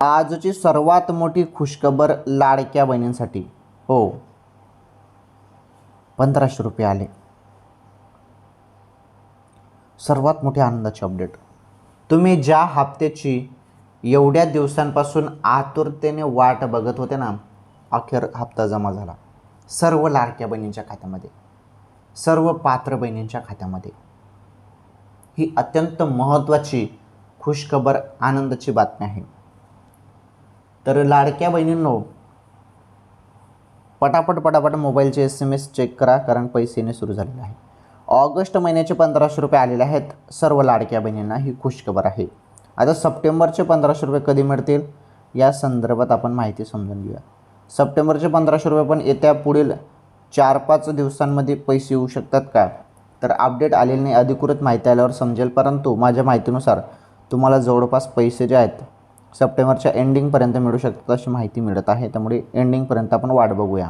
आजची सर्वात मोठी खुशखबर लाडक्या बहिणींसाठी. हो, 1500 रुपये आले. सर्वात मोठी आनंदाची अपडेट. तुम्ही ज्या हप्त्याची एवढ्या दिवसांपासून आतुरतेने वाट बघत होते ना, अखेर हप्ता जमा झाला. सर्व लाडक्या बहिणींच्या खात्यामध्ये, सर्व पात्र बहिणींच्या खात्यामध्ये. ही अत्यंत महत्त्वाची खुशखबर, आनंदाची बातमी आहे. तर लाडक्या बहिणींनो, पटापट मोबाईलचे SMS चेक करा, कारण पैसे येणे सुरू झालेले आहे. ऑगस्ट महिन्याचे 1500 रुपये आलेले आहेत सर्व लाडक्या बहिणींना. ही खुशखबर आहे. आता सप्टेंबरचे 1500 रुपये कधी मिळतील या संदर्भात आपण माहिती समजून घेऊया. सप्टेंबरचे 1500 रुपये पण येत्या पुढील 4-5 दिवसांमध्ये पैसे येऊ शकतात का, तर अपडेट आलेले नाही. अधिकृत माहिती आल्यावर समजेल. परंतु माझ्या माहितीनुसार तुम्हाला जवळपास पैसे जे आहेत सप्टेंबरच्या एंडिंगपर्यंत मिळू शकतात अशी माहिती मिळत आहे. त्यामुळे एंडिंगपर्यंत आपण वाट बघूया.